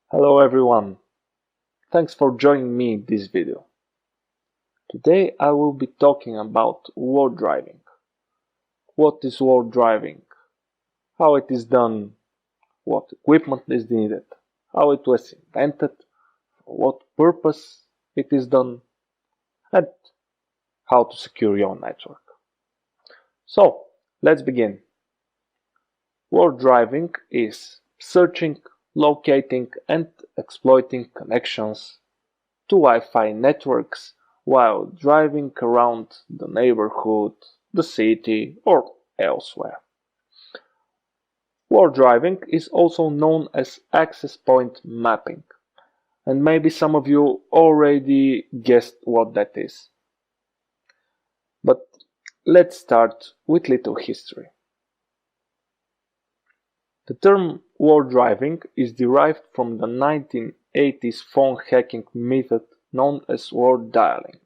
Hello everyone, thanks for joining me in this video. Today I will be talking about wardriving. What is wardriving? How it is done? What equipment is needed? How it was invented? For what purpose it is done? And how to secure your network. So, let's begin. Wardriving is searching, locating and exploiting connections to Wi-Fi networks while driving around the neighborhood, the city, or elsewhere. Wardriving is also known as access point mapping, and maybe some of you already guessed what that is. But let's start with little history. The term wardriving is derived from the 1980s phone hacking method known as ward dialing.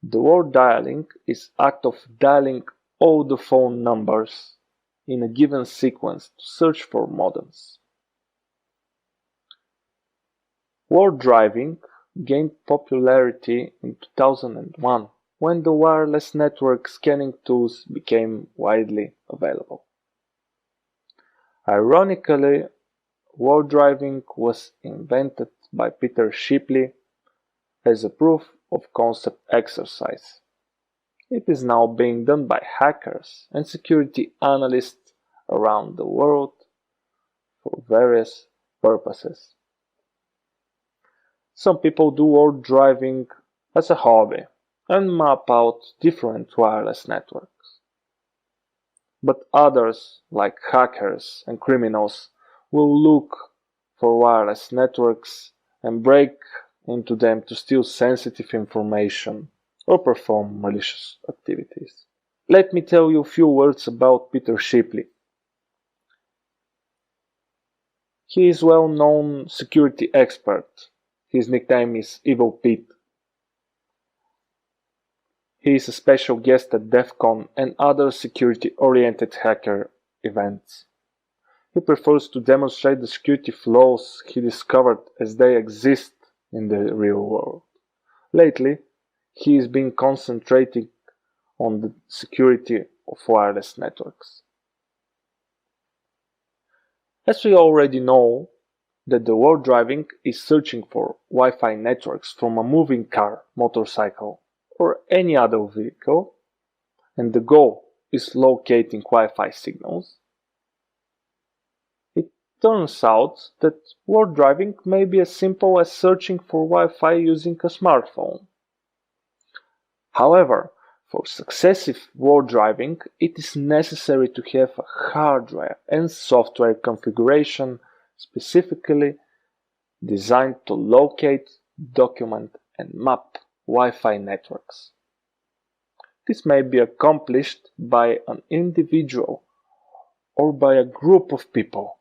The word dialing is act of dialing all the phone numbers in a given sequence to search for modems. Wardriving gained popularity in 2001 when the wireless network scanning tools became widely available. Ironically, wardriving was invented by Peter Shipley as a proof of concept exercise. It is now being done by hackers and security analysts around the world for various purposes. Some people do wardriving as a hobby and map out different wireless networks. But others, like hackers and criminals, will look for wireless networks and break into them to steal sensitive information or perform malicious activities. Let me tell you a few words about Peter Shipley. He is a well-known security expert. His nickname is Evil Pete. He is a special guest at DEF CON and other security-oriented hacker events. He prefers to demonstrate the security flaws he discovered as they exist in the real world. Lately, he has been concentrating on the security of wireless networks. As we already know, that the wardriving is searching for Wi-Fi networks from a moving car, motorcycle, or any other vehicle, and the goal is locating Wi-Fi signals. It turns out that wardriving may be as simple as searching for Wi-Fi using a smartphone. However, for successive wardriving, it is necessary to have a hardware and software configuration specifically designed to locate, document, and map Wi-Fi networks. This may be accomplished by an individual or by a group of people,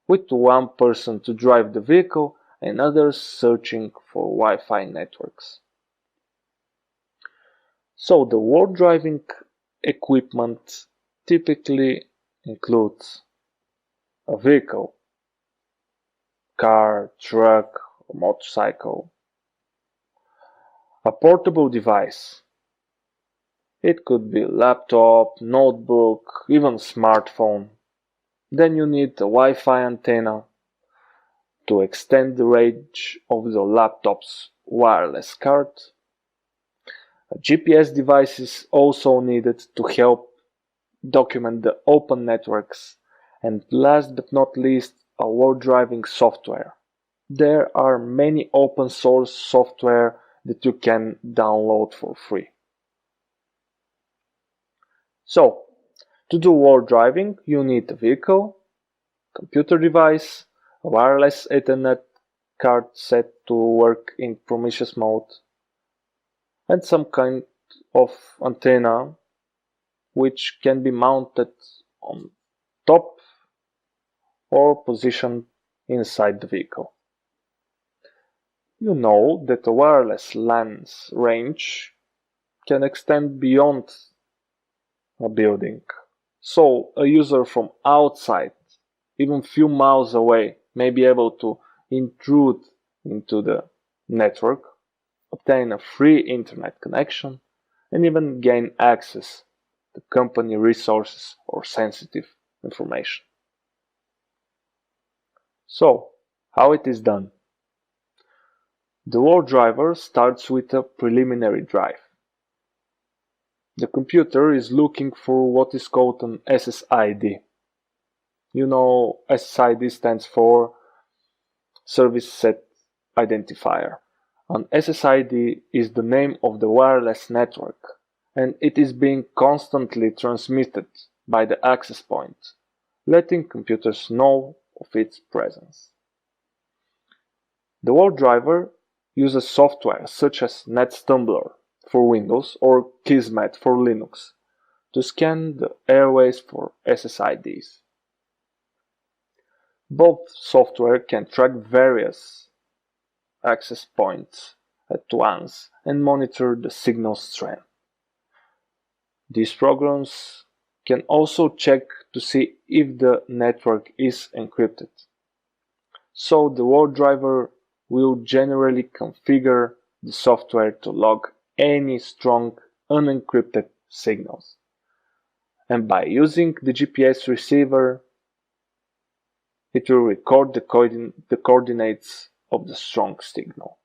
with one person to drive the vehicle and others searching for Wi-Fi networks. So the wardriving equipment typically includes a vehicle, car, truck, or motorcycle, a portable device. It could be laptop, notebook, even smartphone. Then you need a Wi-Fi antenna to extend the range of the laptop's wireless card. A GPS device is also needed to help document the open networks, and last but not least, a wardriving software. There are many open source software that you can download for free. So, to do wardriving, you need a vehicle, computer device, a wireless Ethernet card set to work in promiscuous mode, and some kind of antenna which can be mounted on top or positioned inside the vehicle. You know that a wireless LAN's range can extend beyond a building, so a user from outside, even few miles away, may be able to intrude into the network, obtain a free internet connection, and even gain access to company resources or sensitive information. So, how it is done? The Wardriver starts with a preliminary drive. The computer is looking for what is called an SSID. You know, SSID stands for Service Set Identifier. An SSID is the name of the wireless network, and it is being constantly transmitted by the access point, letting computers know of its presence. The Wardriver uses software such as NetStumbler for Windows or Kismet for Linux to scan the airways for SSIDs. Both software can track various access points at once and monitor the signal strength. These programs can also check to see if the network is encrypted. So the Wardriver will generally configure the software to log any strong unencrypted signals. And by using the GPS receiver, it will record the coordinates of the strong signal.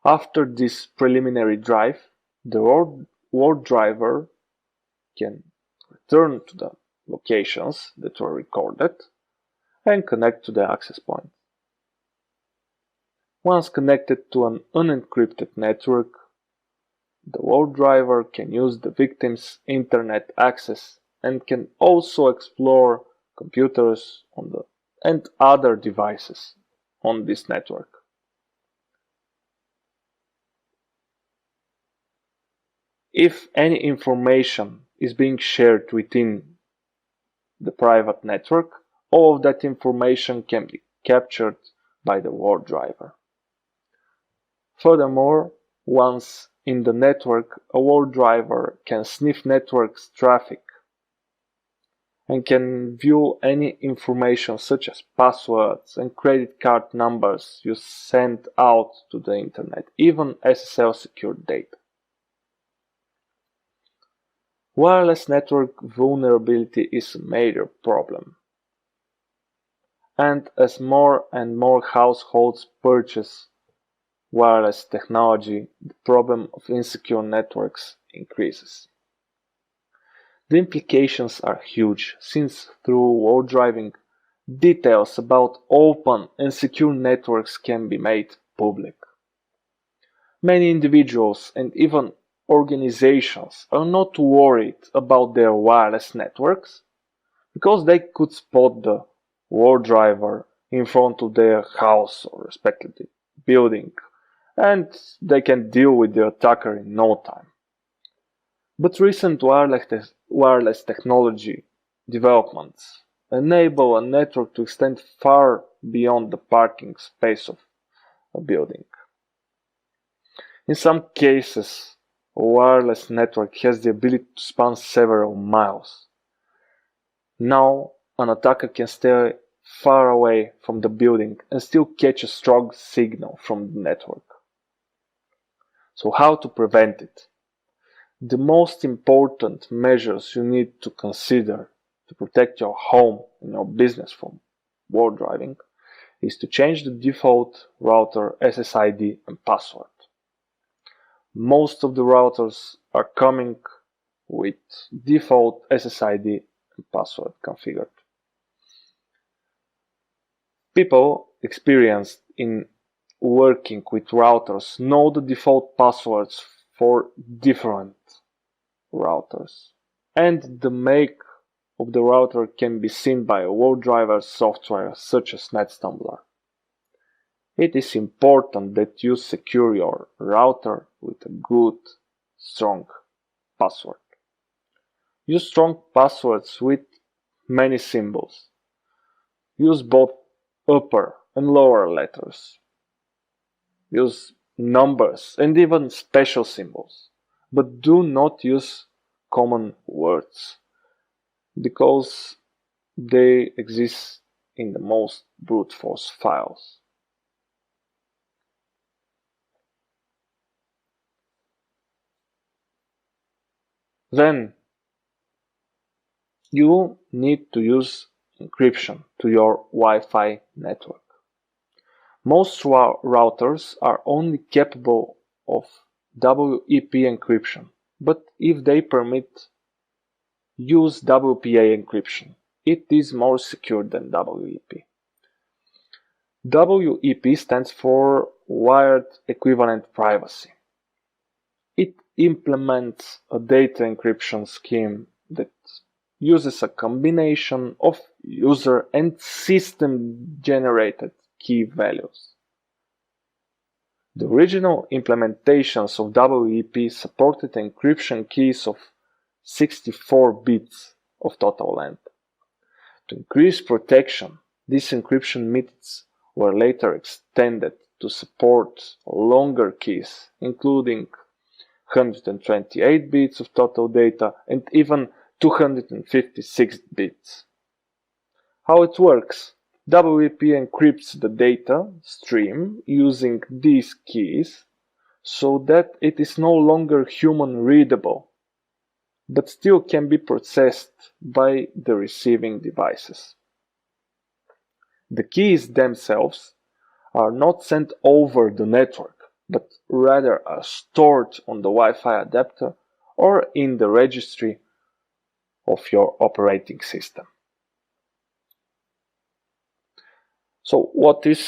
After this preliminary drive, the Wardriver can return to the locations that were recorded and connect to the access point. Once connected to an unencrypted network, the Wardriver can use the victim's internet access and can also explore computers and other devices on this network. If any information is being shared within the private network, all of that information can be captured by the Wardriver. Furthermore, once in the network, a Wardriver can sniff network's traffic and can view any information such as passwords and credit card numbers you send out to the internet, even SSL secured data. Wireless network vulnerability is a major problem. And as more and more households purchase wireless technology, the problem of insecure networks increases. The implications are huge, since through Wardriving, details about open and secure networks can be made public. Many individuals and even organizations are not worried about their wireless networks because they could spot the Wardriver in front of their house or respectively building, and they can deal with the attacker in no time. But recent wireless technology developments enable a network to extend far beyond the parking space of a building. In some cases, a wireless network has the ability to span several miles. Now, an attacker can stay far away from the building and still catch a strong signal from the network. So how to prevent it? The most important measures you need to consider to protect your home and your business from Wardriving is to change the default router SSID and password. Most of the routers are coming with default SSID and password configured. People experienced in working with routers know the default passwords for different routers, and the make of the router can be seen by a Wardriver software such as NetStumbler. It is important that you secure your router with a good, strong password. Use strong passwords with many symbols. Use both upper and lower letters. Use numbers and even special symbols. But do not use common words because they exist in the most brute force files. Then you need to use encryption to your Wi-Fi network. Most routers are only capable of WEP encryption, but if they permit use WPA encryption, it is more secure than WEP. WEP stands for Wired Equivalent Privacy. It implements a data encryption scheme that uses a combination of user and system-generated key values. The original implementations of WEP supported encryption keys of 64 bits of total length. To increase protection, these encryption methods were later extended to support longer keys, including 128 bits of total data and even 256 bits. How it works? WEP encrypts the data stream using these keys so that it is no longer human readable, but still can be processed by the receiving devices. The keys themselves are not sent over the network, but rather are stored on the Wi-Fi adapter or in the registry of your operating system. So what is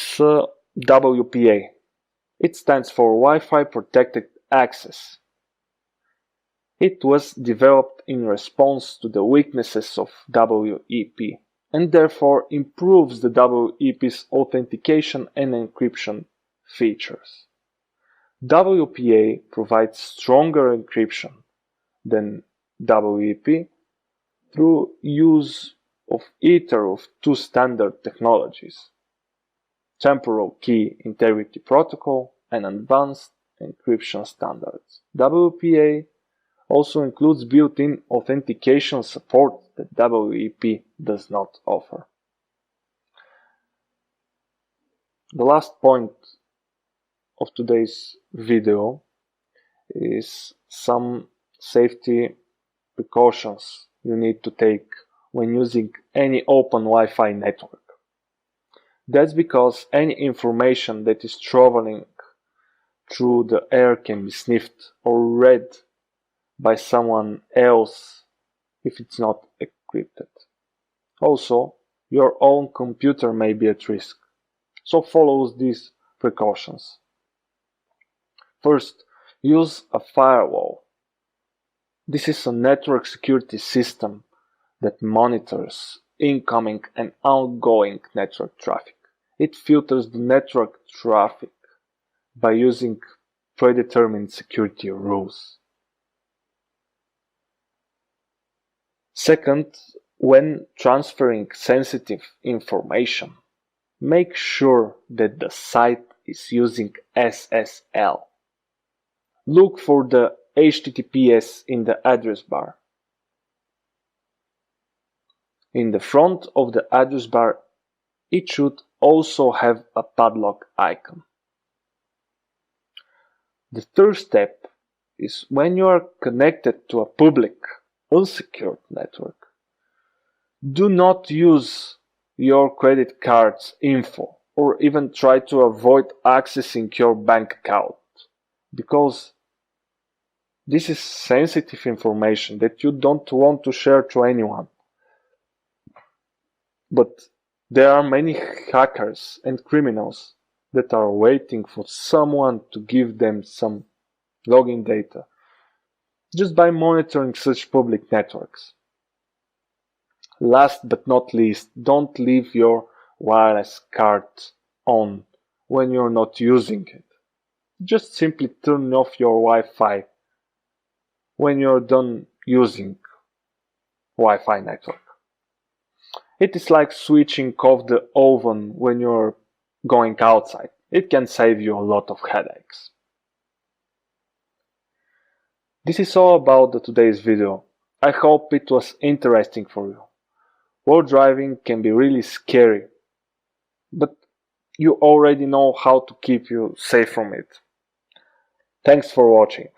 WPA? It stands for Wi-Fi Protected Access. It was developed in response to the weaknesses of WEP and therefore improves the WEP's authentication and encryption features. WPA provides stronger encryption than WEP through use of either of two standard technologies: Temporal Key Integrity Protocol and Advanced Encryption Standards. WPA also includes built-in authentication support that WEP does not offer. The last point of today's video is some safety precautions you need to take when using any open Wi-Fi network. That's because any information that is traveling through the air can be sniffed or read by someone else if it's not encrypted. Also, your own computer may be at risk, so follow these precautions. First, use a firewall. This is a network security system that monitors incoming and outgoing network traffic. It filters the network traffic by using predetermined security rules. Second, when transferring sensitive information, make sure that the site is using SSL. Look for the HTTPS in the address bar. In the front of the address bar, it should also have a padlock icon. The third step is when you are connected to a public, unsecured network. Do not use your credit card's info or even try to avoid accessing your bank account, because this is sensitive information that you don't want to share to anyone. But there are many hackers and criminals that are waiting for someone to give them some login data just by monitoring such public networks. Last but not least, don't leave your wireless card on when you're not using it. Just simply turn off your Wi-Fi when you're done using Wi-Fi network. It is like switching off the oven when you're going outside. It can save you a lot of headaches. This is all about today's video. I hope it was interesting for you. Wardriving can be really scary but you already know how to keep you safe from it. Thanks for watching.